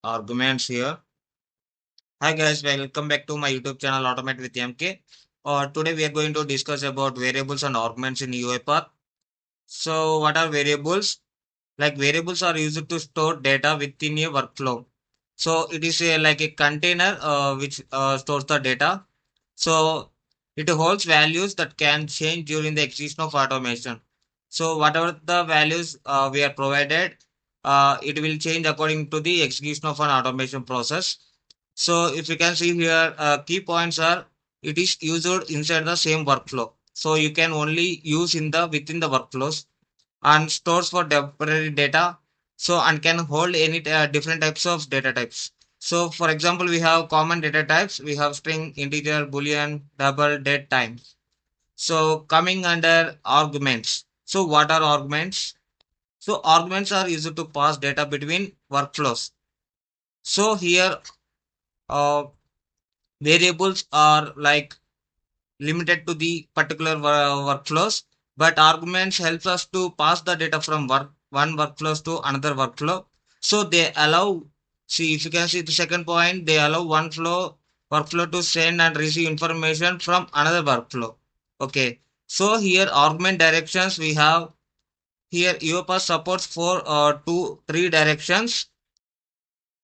arguments here. Hi guys, welcome back to my YouTube channel Automate with MK. Today we are going to discuss about variables and arguments in UiPath. So what are variables? Like variables are used to store data within a workflow. So it is like a container which stores the data. So it holds values that can change during the execution of automation. So whatever the values we are provided, it will change according to the execution of an automation process. So if you can see here, key points are it is used inside the same workflow. So you can only use in the within the workflows and stores for temporary data. So and can hold any different types of data types. So for example, we have common data types. We have string, integer, boolean, double, date, time. So coming under arguments. So what are arguments? So arguments are used to pass data between workflows. So here uh, variables are like limited to the particular workflows, but arguments helps us to pass the data from one workflows to another workflow. So they allow, see if you can see the second point, they allow one workflow to send and receive information from another workflow. Okay. So here argument directions we have here UiPath supports for three directions.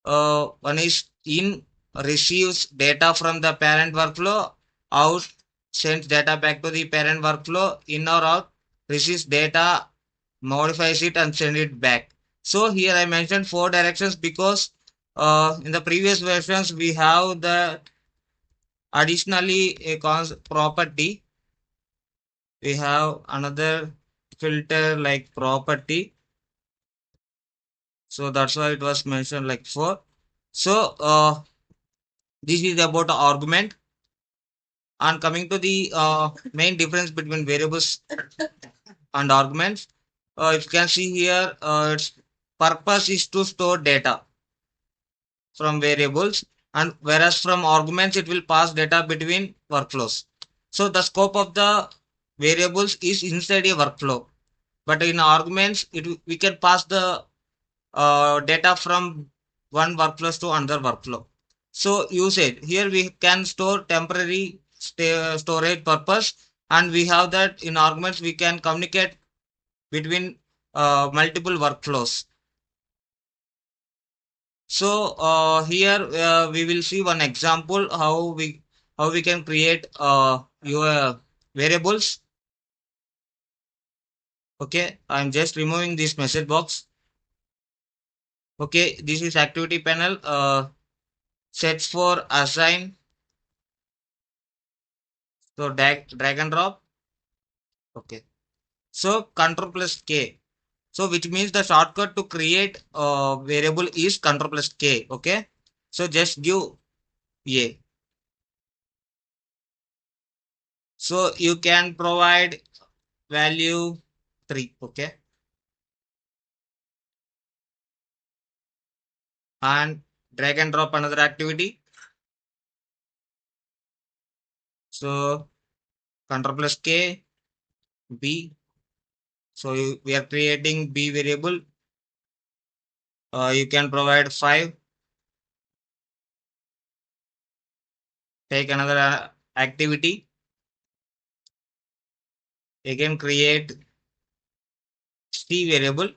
One is in receives data from the parent workflow, out sends data back to the parent workflow, in or out receives data, modifies it and send it back. So here I mentioned four directions because in the previous versions we have the additionally a property. We have another filter like property. So that's why it was mentioned like four. So this is about the argument. And coming to the main difference between variables and arguments, if you can see here, its purpose is to store data from variables, and whereas from arguments, it will pass data between workflows. So the scope of the variables is inside a workflow, but in arguments, we can pass the data from one workflow to another workflow. So usage here we can store temporary storage purpose, and we have that in arguments we can communicate between multiple workflows. So here we will see one example how we can create your variables. Okay, I'm just removing this message box. Okay, this is activity panel. Sets for assign. So drag and drop. Okay. So control plus K. So which means the shortcut to create a variable is control plus K. Okay. So just give A. So you can provide value 3. Okay. And drag and drop another activity. So control plus K, B. So we are creating B variable. You can provide 5. Take another activity. Again create C variable.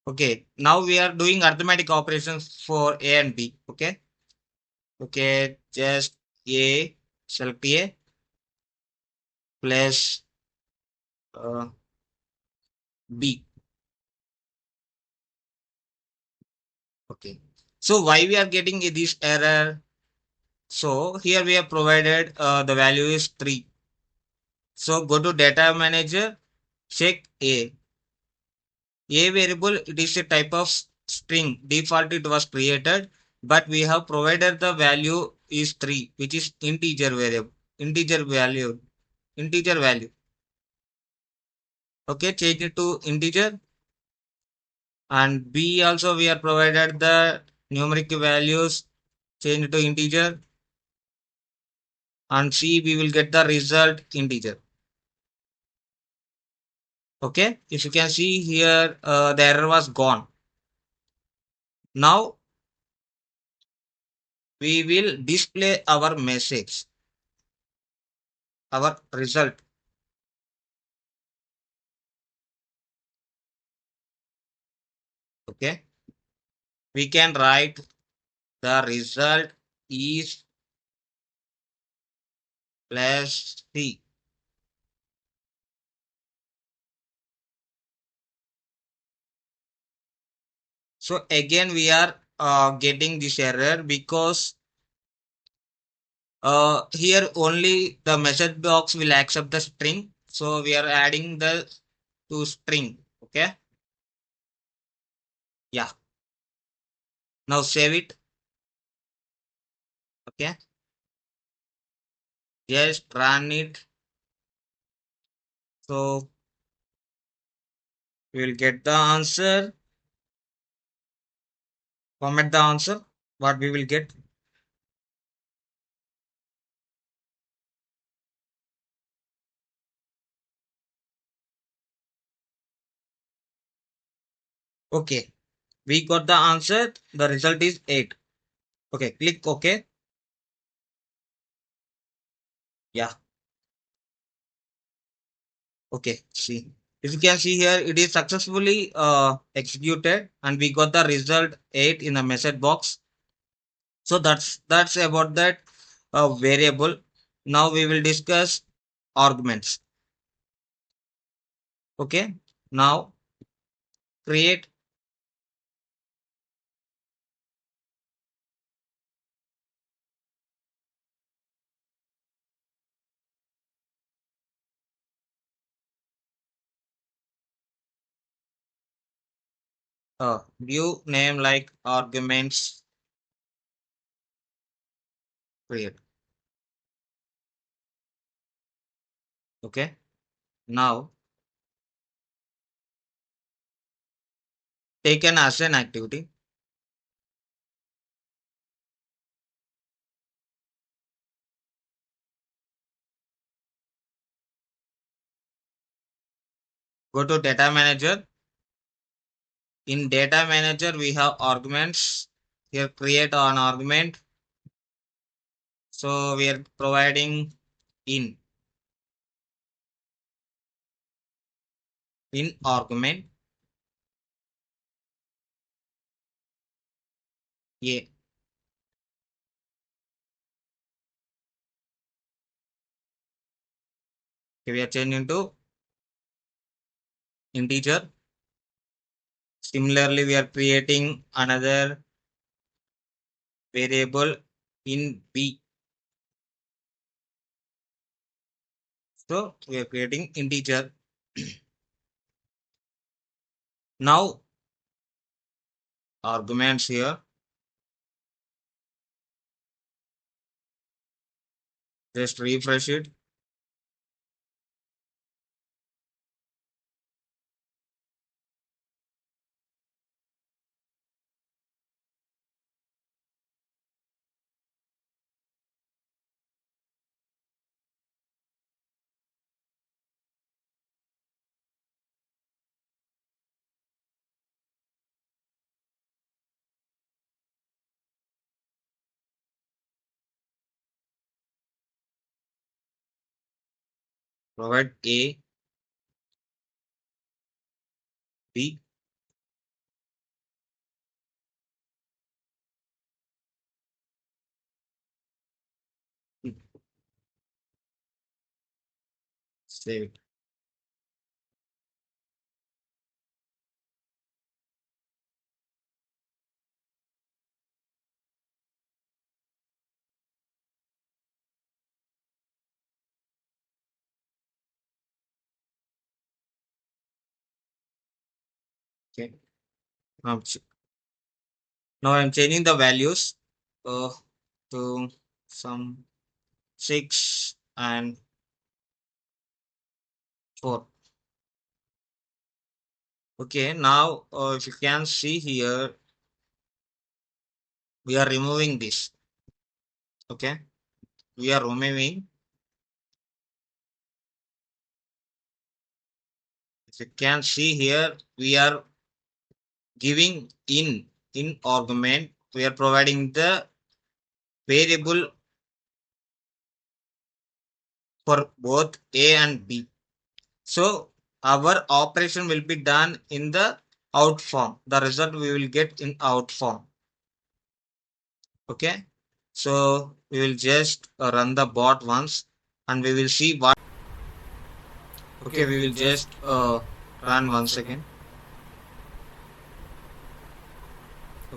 Okay, now we are doing arithmetic operations for A and B. Okay, okay, just A, select A plus B. Okay, so why we are getting this error? So here we have provided the value is 3. So go to data manager, check A. A variable, it is a type of string. Default it was created, but we have provided the value is 3, which is integer variable, integer value. Okay, change it to integer. And B also we are provided the numeric values, change it to integer. And C we will get the result integer. Okay, if you can see here, the error was gone. Now we will display our message, our result. Okay. We can write the result is plus C. So again, we are getting this error because here only the message box will accept the string. So we are adding the to string. Okay. Yeah. Now save it. Okay. Just run it. So we will get the answer. Comment the answer. What we will get. Okay. We got the answer. The result is 8. Okay. Click OK. Yeah. Okay. See. If you can see here, it is successfully executed and we got the result 8 in the message box. So that's about that variable. Now we will discuss arguments. Okay. Now create new name like arguments create. Okay. Now taken as an activity. Go to data manager. In data manager, we have arguments. Here create an argument. So we are providing in argument a. Okay, we are changing to integer. Similarly, we are creating another variable in b. So we are creating integer. Now arguments here. Just refresh it. Provide a, b, save it. Okay. Now, now I'm changing the values uh, to some 6 and 4. Okay. Now, if you can see here, we are removing this. Okay. We are removing. If you can see here, we are giving in in argument, we are providing the variable for both A and B. So our operation will be done in the out form. The result we will get in out form. Okay. So we will just run the bot once and we will see what. Okay, we will just run once again.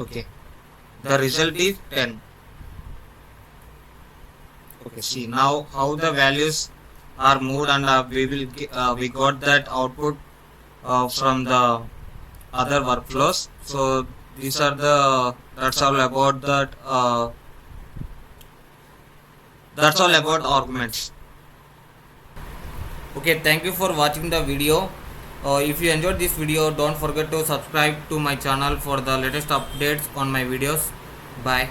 Okay. The result is 10. Okay, see now how the values are moved and we got that output from the other workflows. So these are the that's all about arguments. Okay, thank you for watching the video. If you enjoyed this video, don't forget to subscribe to my channel for the latest updates on my videos. Bye.